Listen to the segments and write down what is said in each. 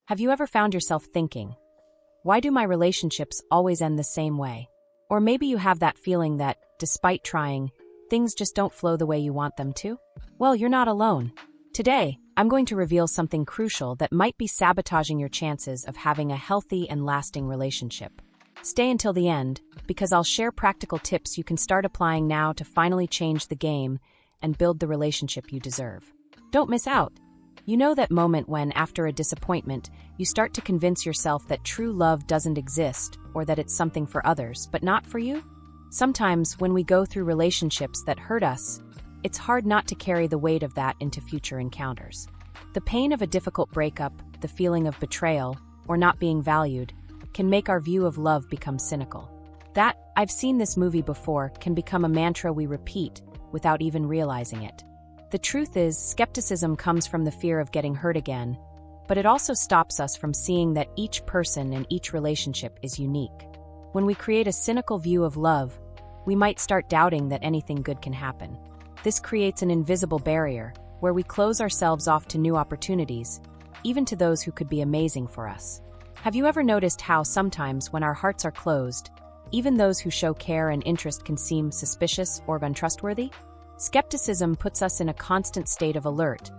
Have you ever found yourself thinking, why do my relationships always end the same way? Or maybe you have that feeling that, despite trying, things just don't flow the way you want them to? Well, you're not alone. Today, I'm going to reveal something crucial that might be sabotaging your chances of having a healthy and lasting relationship. Stay until the end, because I'll share practical tips you can start applying now to finally change the game and build the relationship you deserve. Don't miss out. You know that moment when, after a disappointment, you start to convince yourself that true love doesn't exist or that it's something for others, but not for you? Sometimes, when we go through relationships that hurt us, it's hard not to carry the weight of that into future encounters. The pain of a difficult breakup, the feeling of betrayal, or not being valued, can make our view of love become cynical. That, "I've seen this movie before," can become a mantra we repeat without even realizing it. The truth is, skepticism comes from the fear of getting hurt again, but it also stops us from seeing that each person and each relationship is unique. When we create a cynical view of love, we might start doubting that anything good can happen. This creates an invisible barrier, where we close ourselves off to new opportunities, even to those who could be amazing for us. Have you ever noticed how sometimes when our hearts are closed, even those who show care and interest can seem suspicious or untrustworthy? Skepticism puts us in a constant state of alert,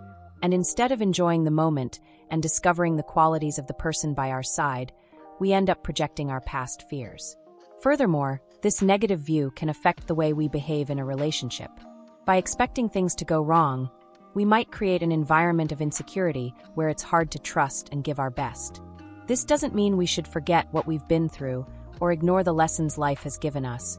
and instead of enjoying the moment and discovering the qualities of the person by our side, we end up projecting our past fears. Furthermore, this negative view can affect the way we behave in a relationship. By expecting things to go wrong, we might create an environment of insecurity where it's hard to trust and give our best. This doesn't mean we should forget what we've been through or ignore the lessons life has given us,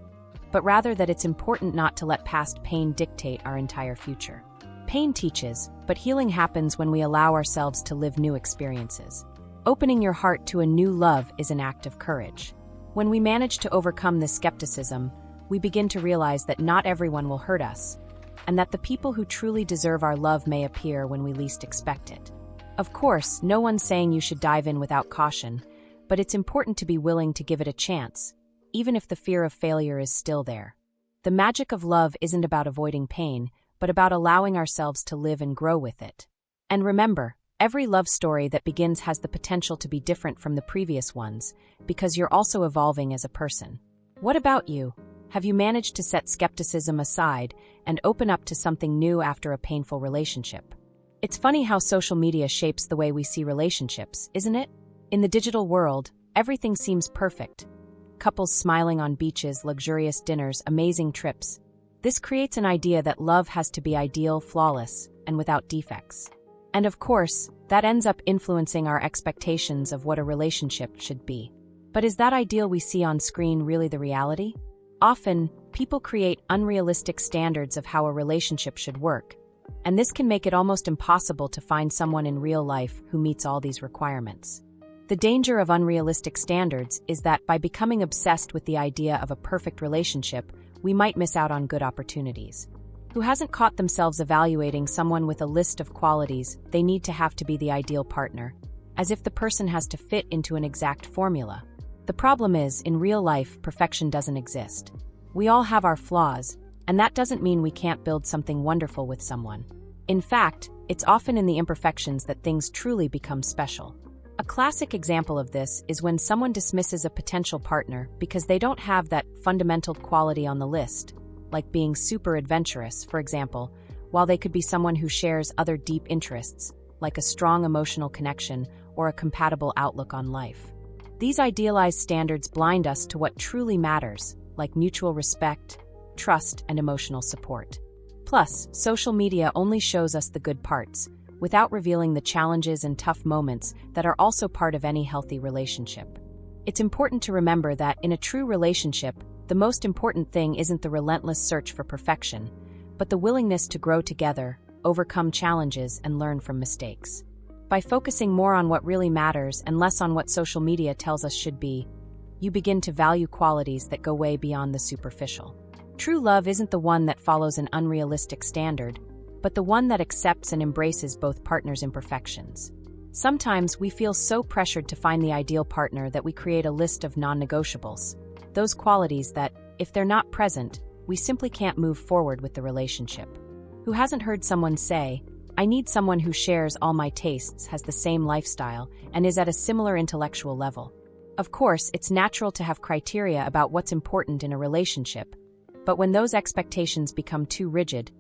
but rather that it's important not to let past pain dictate our entire future. Pain teaches, but healing happens when we allow ourselves to live new experiences. Opening your heart to a new love is an act of courage. When we manage to overcome this skepticism, we begin to realize that not everyone will hurt us, and that the people who truly deserve our love may appear when we least expect it. Of course, no one's saying you should dive in without caution, but it's important to be willing to give it a chance, even if the fear of failure is still there. The magic of love isn't about avoiding pain, but about allowing ourselves to live and grow with it. And remember, every love story that begins has the potential to be different from the previous ones, because you're also evolving as a person. What about you? Have you managed to set skepticism aside and open up to something new after a painful relationship? It's funny how social media shapes the way we see relationships, isn't it? In the digital world, everything seems perfect. Couples smiling on beaches, luxurious dinners, amazing trips. This creates an idea that love has to be ideal, flawless, and without defects. And of course, that ends up influencing our expectations of what a relationship should be. But is that ideal we see on screen really the reality? Often, people create unrealistic standards of how a relationship should work, and this can make it almost impossible to find someone in real life who meets all these requirements. The danger of unrealistic standards is that by becoming obsessed with the idea of a perfect relationship, we might miss out on good opportunities. Who hasn't caught themselves evaluating someone with a list of qualities they need to have to be the ideal partner, as if the person has to fit into an exact formula? The problem is, in real life, perfection doesn't exist. We all have our flaws, and that doesn't mean we can't build something wonderful with someone. In fact, it's often in the imperfections that things truly become special. A classic example of this is when someone dismisses a potential partner because they don't have that fundamental quality on the list, like being super adventurous, for example, while they could be someone who shares other deep interests, like a strong emotional connection or a compatible outlook on life. These idealized standards blind us to what truly matters, like mutual respect, trust, and emotional support. Plus, social media only shows us the good parts, without revealing the challenges and tough moments that are also part of any healthy relationship. It's important to remember that in a true relationship, the most important thing isn't the relentless search for perfection, but the willingness to grow together, overcome challenges, and learn from mistakes. By focusing more on what really matters and less on what social media tells us should be, you begin to value qualities that go way beyond the superficial. True love isn't the one that follows an unrealistic standard, but the one that accepts and embraces both partners' imperfections. Sometimes we feel so pressured to find the ideal partner that we create a list of non-negotiables, those qualities that, if they're not present, we simply can't move forward with the relationship. Who hasn't heard someone say, I need someone who shares all my tastes, has the same lifestyle, and is at a similar intellectual level. Of course, it's natural to have criteria about what's important in a relationship, but when those expectations become too rigid,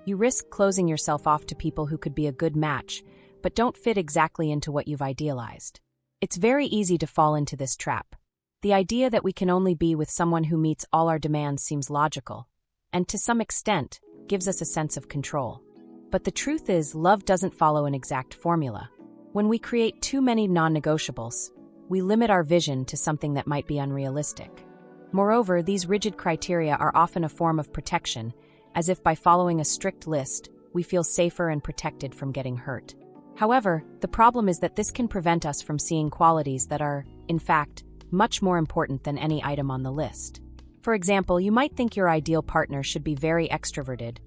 you risk closing yourself off to people who could be a good match, but don't fit exactly into what you've idealized. It's very easy to fall into this trap. The idea that we can only be with someone who meets all our demands seems logical, and to some extent, gives us a sense of control. But the truth is, love doesn't follow an exact formula. When we create too many non-negotiables, we limit our vision to something that might be unrealistic. Moreover, these rigid criteria are often a form of protection, as if by following a strict list, we feel safer and protected from getting hurt. However, the problem is that this can prevent us from seeing qualities that are, in fact, much more important than any item on the list. For example, you might think your ideal partner should be very extroverted,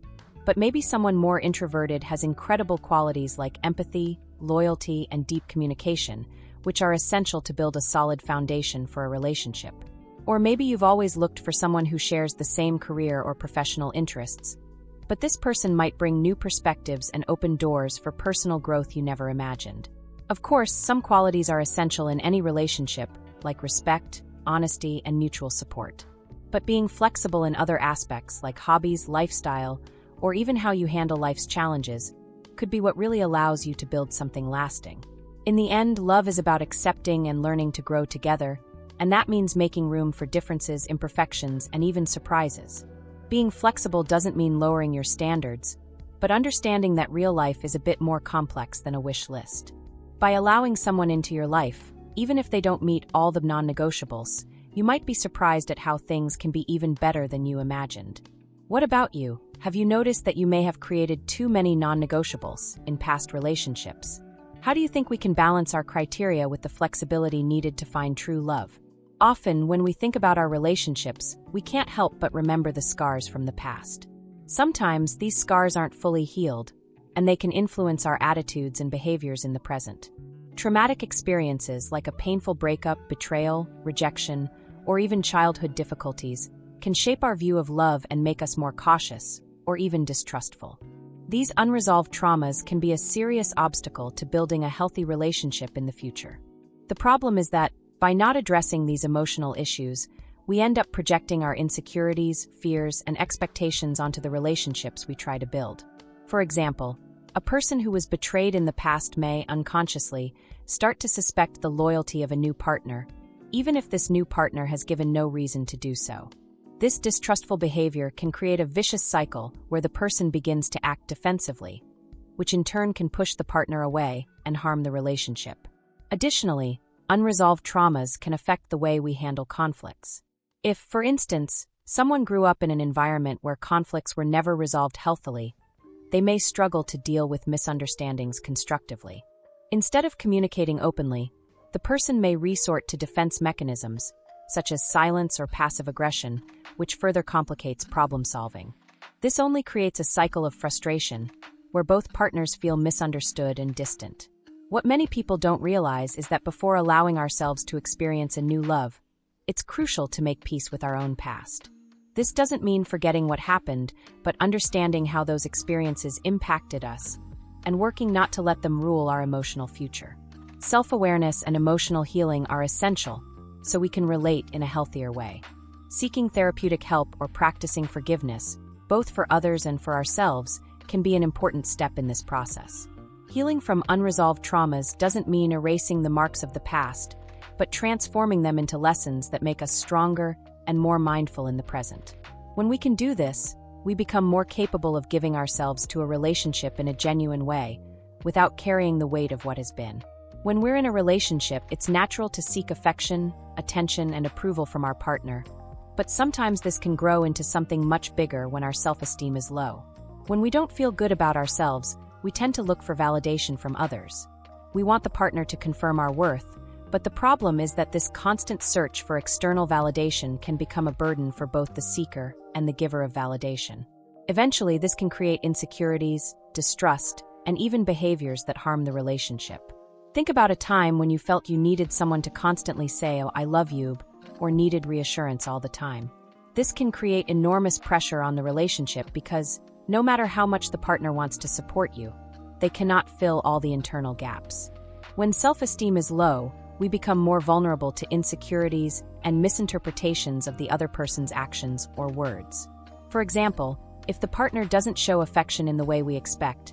but maybe someone more introverted has incredible qualities like empathy, loyalty, and deep communication, which are essential to build a solid foundation for a relationship. Or maybe you've always looked for someone who shares the same career or professional interests, but this person might bring new perspectives and open doors for personal growth you never imagined. Of course, some qualities are essential in any relationship, like respect, honesty, and mutual support. But being flexible in other aspects, like hobbies, lifestyle, or even how you handle life's challenges, could be what really allows you to build something lasting. In the end, love is about accepting and learning to grow together, and that means making room for differences, imperfections, and even surprises. Being flexible doesn't mean lowering your standards, but understanding that real life is a bit more complex than a wish list. By allowing someone into your life, even if they don't meet all the non-negotiables, you might be surprised at how things can be even better than you imagined. What about you? Have you noticed that you may have created too many non-negotiables in past relationships? How do you think we can balance our criteria with the flexibility needed to find true love? Often, when we think about our relationships, we can't help but remember the scars from the past. Sometimes, these scars aren't fully healed, and they can influence our attitudes and behaviors in the present. Traumatic experiences like a painful breakup, betrayal, rejection, or even childhood difficulties can shape our view of love and make us more cautious, or even distrustful. These unresolved traumas can be a serious obstacle to building a healthy relationship in the future. The problem is that, by not addressing these emotional issues, we end up projecting our insecurities, fears, and expectations onto the relationships we try to build. For example, a person who was betrayed in the past may, unconsciously, start to suspect the loyalty of a new partner, even if this new partner has given no reason to do so. This distrustful behavior can create a vicious cycle where the person begins to act defensively, which in turn can push the partner away and harm the relationship. Additionally, unresolved traumas can affect the way we handle conflicts. If, for instance, someone grew up in an environment where conflicts were never resolved healthily, they may struggle to deal with misunderstandings constructively. Instead of communicating openly, the person may resort to defense mechanisms, such as silence or passive aggression, which further complicates problem solving. This only creates a cycle of frustration, where both partners feel misunderstood and distant. What many people don't realize is that before allowing ourselves to experience a new love, it's crucial to make peace with our own past. This doesn't mean forgetting what happened, but understanding how those experiences impacted us, and working not to let them rule our emotional future. Self-awareness and emotional healing are essential, so we can relate in a healthier way. Seeking therapeutic help or practicing forgiveness, both for others and for ourselves, can be an important step in this process. Healing from unresolved traumas doesn't mean erasing the marks of the past, but transforming them into lessons that make us stronger and more mindful in the present. When we can do this, we become more capable of giving ourselves to a relationship in a genuine way, without carrying the weight of what has been. When we're in a relationship, it's natural to seek affection, attention, and approval from our partner, but sometimes this can grow into something much bigger when our self-esteem is low. When we don't feel good about ourselves, we tend to look for validation from others. We want the partner to confirm our worth, but the problem is that this constant search for external validation can become a burden for both the seeker and the giver of validation. Eventually, this can create insecurities, distrust, and even behaviors that harm the relationship. Think about a time when you felt you needed someone to constantly say, "Oh, I love you," or needed reassurance all the time. This can create enormous pressure on the relationship because, no matter how much the partner wants to support you, they cannot fill all the internal gaps. When self-esteem is low, we become more vulnerable to insecurities and misinterpretations of the other person's actions or words. For example, if the partner doesn't show affection in the way we expect,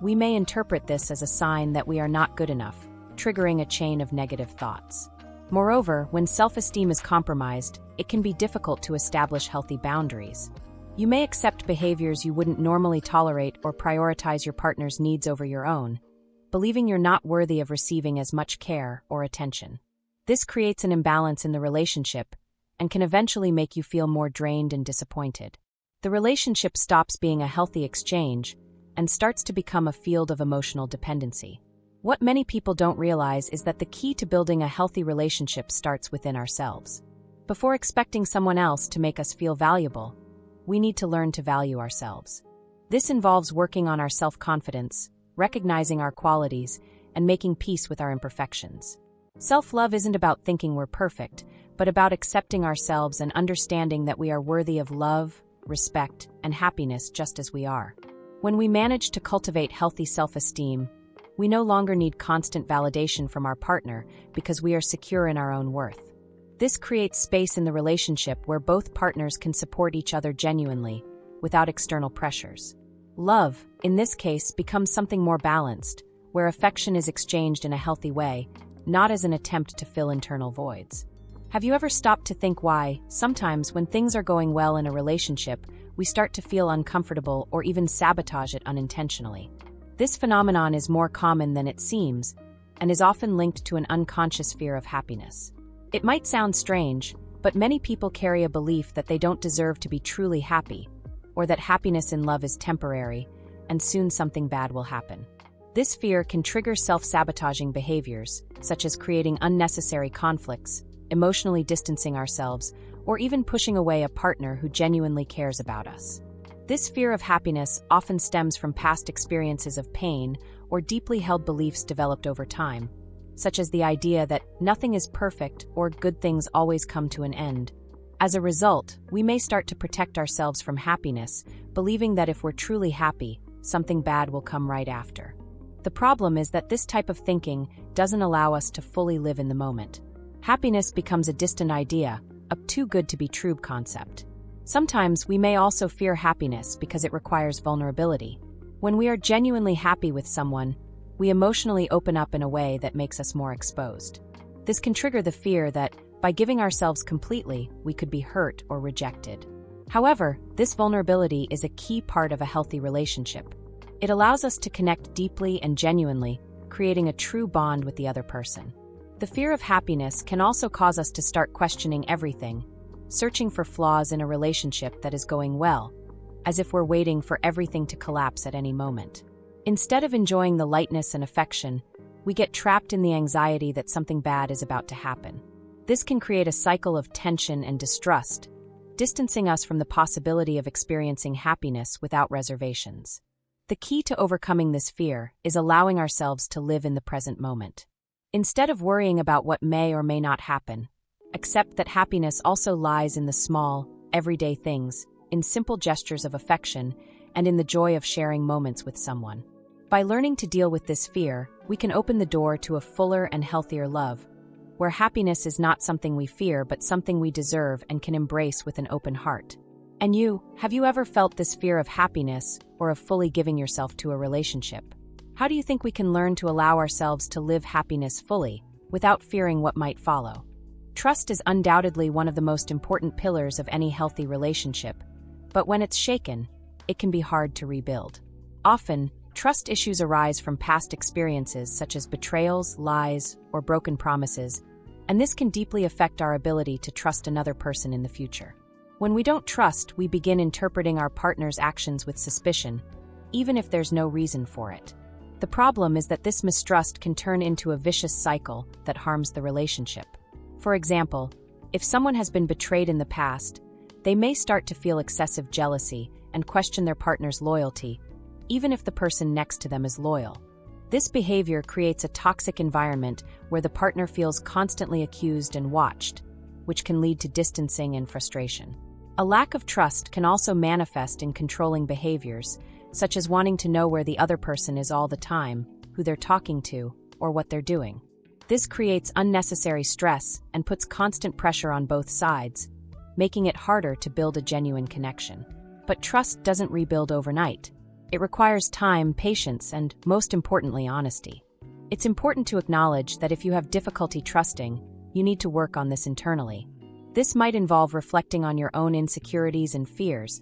we may interpret this as a sign that we are not good enough, triggering a chain of negative thoughts. Moreover, when self-esteem is compromised, it can be difficult to establish healthy boundaries. You may accept behaviors you wouldn't normally tolerate or prioritize your partner's needs over your own, believing you're not worthy of receiving as much care or attention. This creates an imbalance in the relationship and can eventually make you feel more drained and disappointed. The relationship stops being a healthy exchange and starts to become a field of emotional dependency. What many people don't realize is that the key to building a healthy relationship starts within ourselves. Before expecting someone else to make us feel valuable, we need to learn to value ourselves. This involves working on our self-confidence, recognizing our qualities, and making peace with our imperfections. Self-love isn't about thinking we're perfect, but about accepting ourselves and understanding that we are worthy of love, respect, and happiness just as we are. When we manage to cultivate healthy self-esteem, we no longer need constant validation from our partner because we are secure in our own worth. This creates space in the relationship where both partners can support each other genuinely, without external pressures. Love, in this case, becomes something more balanced, where affection is exchanged in a healthy way, not as an attempt to fill internal voids. Have you ever stopped to think why, sometimes when things are going well in a relationship, we start to feel uncomfortable or even sabotage it unintentionally? This phenomenon is more common than it seems, and is often linked to an unconscious fear of happiness. It might sound strange, but many people carry a belief that they don't deserve to be truly happy, or that happiness in love is temporary, and soon something bad will happen. This fear can trigger self-sabotaging behaviors, such as creating unnecessary conflicts, emotionally distancing ourselves, or even pushing away a partner who genuinely cares about us. This fear of happiness often stems from past experiences of pain or deeply held beliefs developed over time, such as the idea that nothing is perfect or good things always come to an end. As a result, we may start to protect ourselves from happiness, believing that if we're truly happy, something bad will come right after. The problem is that this type of thinking doesn't allow us to fully live in the moment. Happiness becomes a distant idea, a too good to be true concept. Sometimes we may also fear happiness because it requires vulnerability. When we are genuinely happy with someone, we emotionally open up in a way that makes us more exposed. This can trigger the fear that, by giving ourselves completely, we could be hurt or rejected. However, this vulnerability is a key part of a healthy relationship. It allows us to connect deeply and genuinely, creating a true bond with the other person. The fear of happiness can also cause us to start questioning everything, searching for flaws in a relationship that is going well, as if we're waiting for everything to collapse at any moment. Instead of enjoying the lightness and affection, we get trapped in the anxiety that something bad is about to happen. This can create a cycle of tension and distrust, distancing us from the possibility of experiencing happiness without reservations. The key to overcoming this fear is allowing ourselves to live in the present moment. Instead of worrying about what may or may not happen, accept that happiness also lies in the small, everyday things, in simple gestures of affection, and in the joy of sharing moments with someone. By learning to deal with this fear, we can open the door to a fuller and healthier love, where happiness is not something we fear but something we deserve and can embrace with an open heart. And you, have you ever felt this fear of happiness or of fully giving yourself to a relationship? How do you think we can learn to allow ourselves to live happiness fully, without fearing what might follow? Trust is undoubtedly one of the most important pillars of any healthy relationship, but when it's shaken, it can be hard to rebuild. Often, trust issues arise from past experiences such as betrayals, lies, or broken promises, and this can deeply affect our ability to trust another person in the future. When we don't trust, we begin interpreting our partner's actions with suspicion, even if there's no reason for it. The problem is that this mistrust can turn into a vicious cycle that harms the relationship. For example, if someone has been betrayed in the past, they may start to feel excessive jealousy and question their partner's loyalty, even if the person next to them is loyal. This behavior creates a toxic environment where the partner feels constantly accused and watched, which can lead to distancing and frustration. A lack of trust can also manifest in controlling behaviors, such as wanting to know where the other person is all the time, who they're talking to, or what they're doing. This creates unnecessary stress and puts constant pressure on both sides, making it harder to build a genuine connection. But trust doesn't rebuild overnight. It requires time, patience, and, most importantly, honesty. It's important to acknowledge that if you have difficulty trusting, you need to work on this internally. This might involve reflecting on your own insecurities and fears,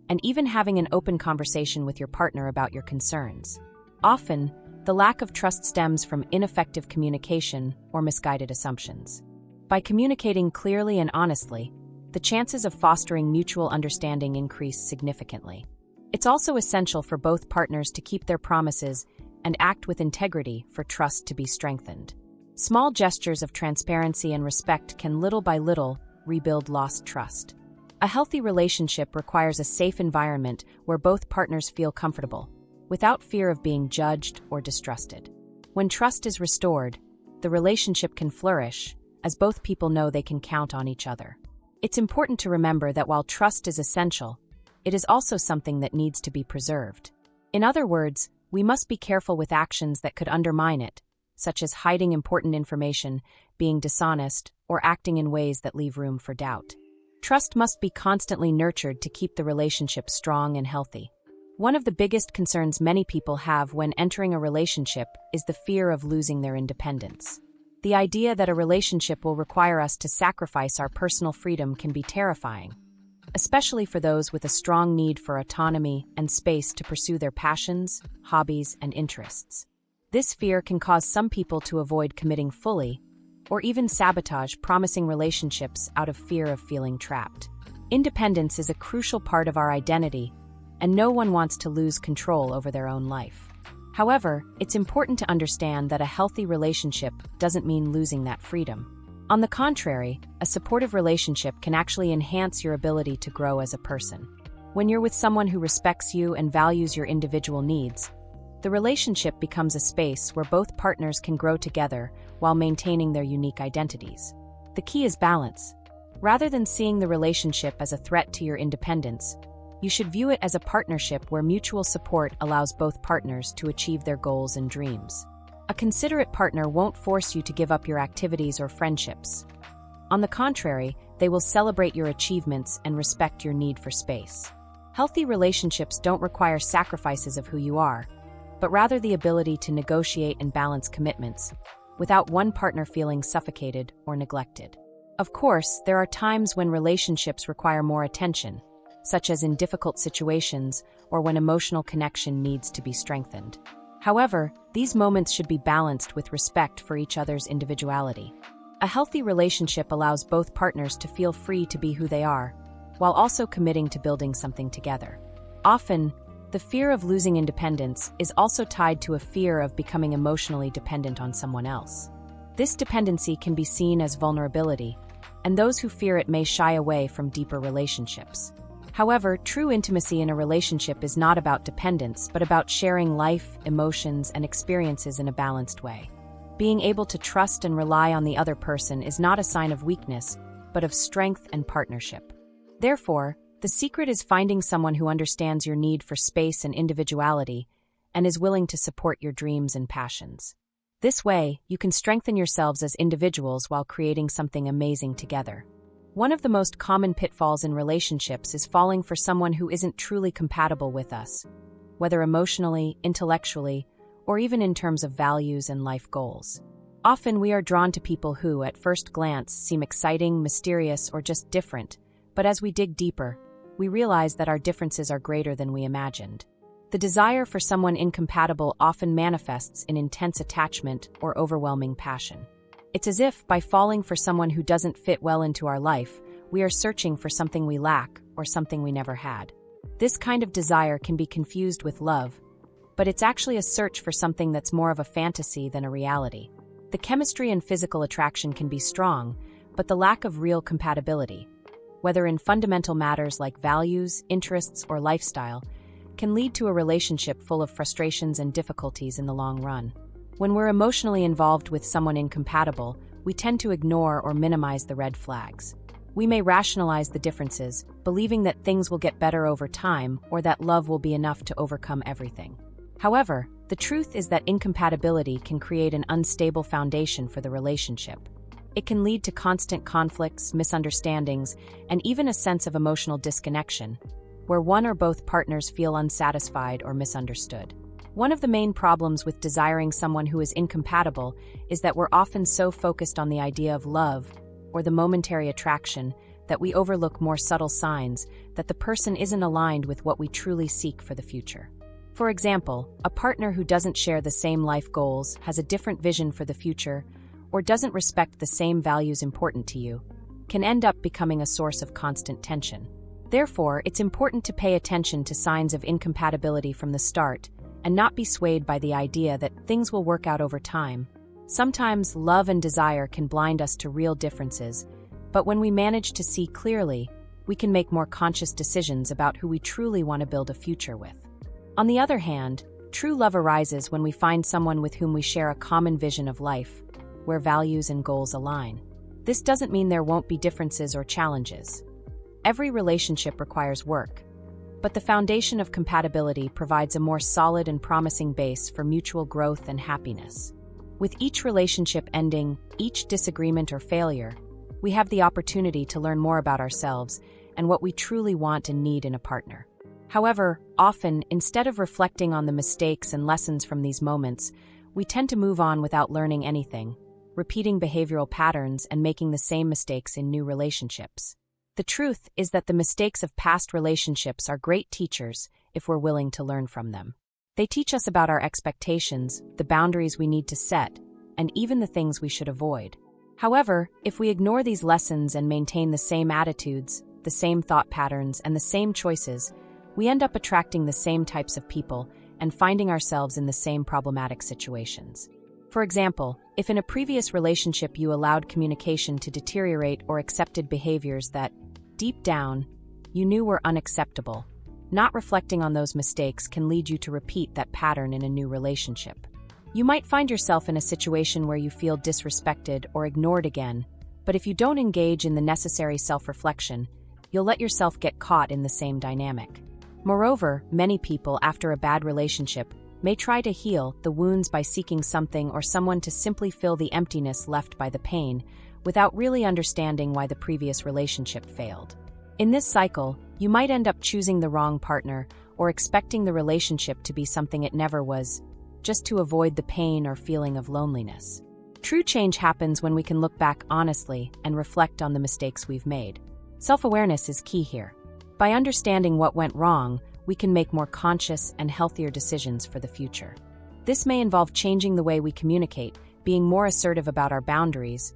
and even having an open conversation with your partner about your concerns. Often, the lack of trust stems from ineffective communication or misguided assumptions. By communicating clearly and honestly, the chances of fostering mutual understanding increase significantly. It's also essential for both partners to keep their promises and act with integrity for trust to be strengthened. Small gestures of transparency and respect can little by little rebuild lost trust. A healthy relationship requires a safe environment where both partners feel comfortable, without fear of being judged or distrusted. When trust is restored, the relationship can flourish, as both people know they can count on each other. It's important to remember that while trust is essential, it is also something that needs to be preserved. In other words, we must be careful with actions that could undermine it, such as hiding important information, being dishonest, or acting in ways that leave room for doubt. Trust must be constantly nurtured to keep the relationship strong and healthy. One of the biggest concerns many people have when entering a relationship is the fear of losing their independence. The idea that a relationship will require us to sacrifice our personal freedom can be terrifying, especially for those with a strong need for autonomy and space to pursue their passions, hobbies, and interests. This fear can cause some people to avoid committing fully, or even sabotage promising relationships out of fear of feeling trapped. Independence is a crucial part of our identity, and no one wants to lose control over their own life. However, it's important to understand that a healthy relationship doesn't mean losing that freedom. On the contrary, a supportive relationship can actually enhance your ability to grow as a person. When you're with someone who respects you and values your individual needs, the relationship becomes a space where both partners can grow together while maintaining their unique identities. The key is balance. Rather than seeing the relationship as a threat to your independence, you should view it as a partnership where mutual support allows both partners to achieve their goals and dreams. A considerate partner won't force you to give up your activities or friendships. On the contrary, they will celebrate your achievements and respect your need for space. Healthy relationships don't require sacrifices of who you are, but rather the ability to negotiate and balance commitments, without one partner feeling suffocated or neglected. Of course, there are times when relationships require more attention, such as in difficult situations or when emotional connection needs to be strengthened. However, these moments should be balanced with respect for each other's individuality. A healthy relationship allows both partners to feel free to be who they are, while also committing to building something together. Often, the fear of losing independence is also tied to a fear of becoming emotionally dependent on someone else. This dependency can be seen as vulnerability, and those who fear it may shy away from deeper relationships. However, true intimacy in a relationship is not about dependence, but about sharing life, emotions, and experiences in a balanced way. Being able to trust and rely on the other person is not a sign of weakness, but of strength and partnership. Therefore, the secret is finding someone who understands your need for space and individuality and is willing to support your dreams and passions. This way, you can strengthen yourselves as individuals while creating something amazing together. One of the most common pitfalls in relationships is falling for someone who isn't truly compatible with us, whether emotionally, intellectually, or even in terms of values and life goals. Often we are drawn to people who, at first glance, seem exciting, mysterious, or just different, but as we dig deeper, we realize that our differences are greater than we imagined. The desire for someone incompatible often manifests in intense attachment or overwhelming passion. It's as if, by falling for someone who doesn't fit well into our life, we are searching for something we lack or something we never had. This kind of desire can be confused with love, but it's actually a search for something that's more of a fantasy than a reality. The chemistry and physical attraction can be strong, but the lack of real compatibility, whether in fundamental matters like values, interests, or lifestyle, can lead to a relationship full of frustrations and difficulties in the long run. When we're emotionally involved with someone incompatible, we tend to ignore or minimize the red flags. We may rationalize the differences, believing that things will get better over time or that love will be enough to overcome everything. However, the truth is that incompatibility can create an unstable foundation for the relationship. It can lead to constant conflicts, misunderstandings, and even a sense of emotional disconnection, where one or both partners feel unsatisfied or misunderstood. One of the main problems with desiring someone who is incompatible is that we're often so focused on the idea of love or the momentary attraction that we overlook more subtle signs that the person isn't aligned with what we truly seek for the future. For example, a partner who doesn't share the same life goals, has a different vision for the future, or doesn't respect the same values important to you, can end up becoming a source of constant tension. Therefore, it's important to pay attention to signs of incompatibility from the start and not be swayed by the idea that things will work out over time. Sometimes love and desire can blind us to real differences, but when we manage to see clearly, we can make more conscious decisions about who we truly want to build a future with. On the other hand, true love arises when we find someone with whom we share a common vision of life, where values and goals align. This doesn't mean there won't be differences or challenges. Every relationship requires work, but the foundation of compatibility provides a more solid and promising base for mutual growth and happiness. With each relationship ending, each disagreement or failure, we have the opportunity to learn more about ourselves and what we truly want and need in a partner. However, often, instead of reflecting on the mistakes and lessons from these moments, we tend to move on without learning anything, repeating behavioral patterns and making the same mistakes in new relationships. The truth is that the mistakes of past relationships are great teachers if we're willing to learn from them. They teach us about our expectations, the boundaries we need to set, and even the things we should avoid. However, if we ignore these lessons and maintain the same attitudes, the same thought patterns, and the same choices, we end up attracting the same types of people and finding ourselves in the same problematic situations. For example, if in a previous relationship you allowed communication to deteriorate or accepted behaviors that, deep down, you knew were unacceptable, not reflecting on those mistakes can lead you to repeat that pattern in a new relationship. You might find yourself in a situation where you feel disrespected or ignored again, but if you don't engage in the necessary self-reflection, you'll let yourself get caught in the same dynamic. Moreover, many people, after a bad relationship, may try to heal the wounds by seeking something or someone to simply fill the emptiness left by the pain, without really understanding why the previous relationship failed. In this cycle, you might end up choosing the wrong partner or expecting the relationship to be something it never was, just to avoid the pain or feeling of loneliness. True change happens when we can look back honestly and reflect on the mistakes we've made. Self-awareness is key here. By understanding what went wrong, we can make more conscious and healthier decisions for the future. This may involve changing the way we communicate, being more assertive about our boundaries,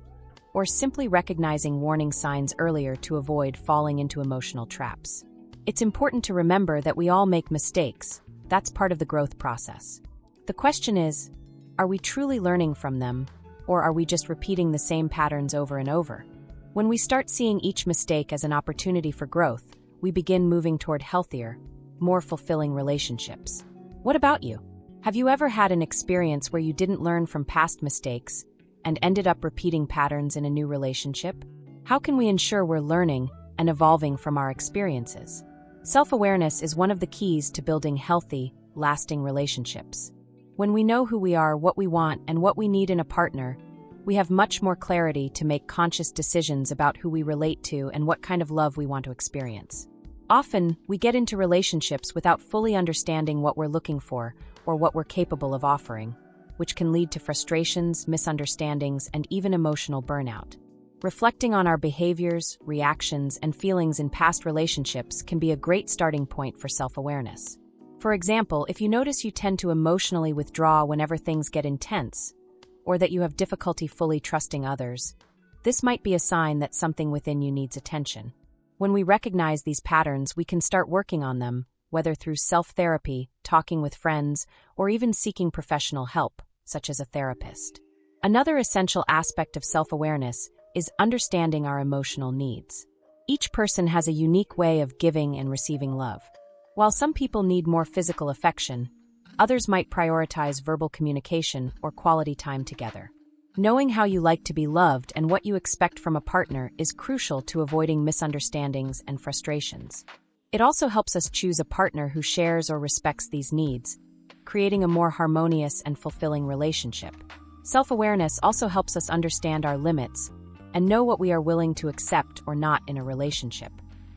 or simply recognizing warning signs earlier to avoid falling into emotional traps. It's important to remember that we all make mistakes. That's part of the growth process. The question is, are we truly learning from them, or are we just repeating the same patterns over and over? When we start seeing each mistake as an opportunity for growth, we begin moving toward healthier, more fulfilling relationships. What about you? Have you ever had an experience where you didn't learn from past mistakes and ended up repeating patterns in a new relationship? How can we ensure we're learning and evolving from our experiences? Self-awareness is one of the keys to building healthy, lasting relationships. When we know who we are, what we want, and what we need in a partner, we have much more clarity to make conscious decisions about who we relate to and what kind of love we want to experience. Often, we get into relationships without fully understanding what we're looking for or what we're capable of offering, which can lead to frustrations, misunderstandings, and even emotional burnout. Reflecting on our behaviors, reactions, and feelings in past relationships can be a great starting point for self-awareness. For example, if you notice you tend to emotionally withdraw whenever things get intense, or that you have difficulty fully trusting others, this might be a sign that something within you needs attention. When we recognize these patterns, we can start working on them, whether through self-therapy, talking with friends, or even seeking professional help, such as a therapist. Another essential aspect of self-awareness is understanding our emotional needs. Each person has a unique way of giving and receiving love. While some people need more physical affection, others might prioritize verbal communication or quality time together. Knowing how you like to be loved and what you expect from a partner is crucial to avoiding misunderstandings and frustrations. It also helps us choose a partner who shares or respects these needs, creating a more harmonious and fulfilling relationship. Self-awareness also helps us understand our limits and know what we are willing to accept or not in a relationship.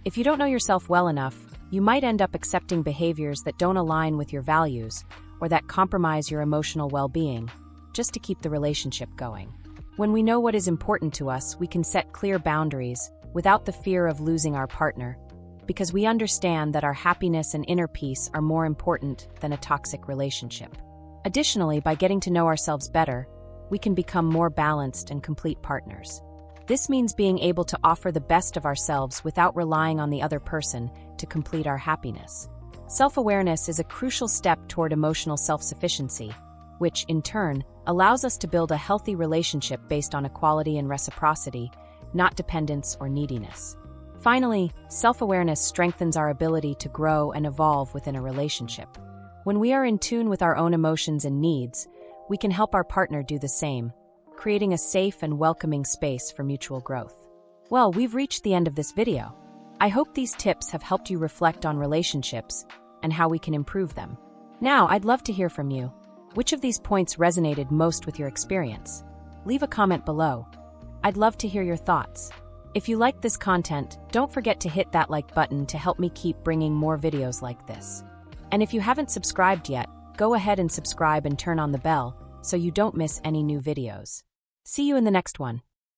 If you don't know yourself well enough, you might end up accepting behaviors that don't align with your values or that compromise your emotional well-being, just to keep the relationship going. When we know what is important to us, we can set clear boundaries without the fear of losing our partner, because we understand that our happiness and inner peace are more important than a toxic relationship. Additionally, by getting to know ourselves better, we can become more balanced and complete partners. This means being able to offer the best of ourselves without relying on the other person to complete our happiness. Self-awareness is a crucial step toward emotional self-sufficiency, which, in turn, allows us to build a healthy relationship based on equality and reciprocity, not dependence or neediness. Finally, self-awareness strengthens our ability to grow and evolve within a relationship. When we are in tune with our own emotions and needs, we can help our partner do the same, creating a safe and welcoming space for mutual growth. Well, we've reached the end of this video. I hope these tips have helped you reflect on relationships and how we can improve them. Now, I'd love to hear from you. Which of these points resonated most with your experience? Leave a comment below. I'd love to hear your thoughts. If you like this content, don't forget to hit that like button to help me keep bringing more videos like this. And if you haven't subscribed yet, go ahead and subscribe and turn on the bell so you don't miss any new videos. See you in the next one.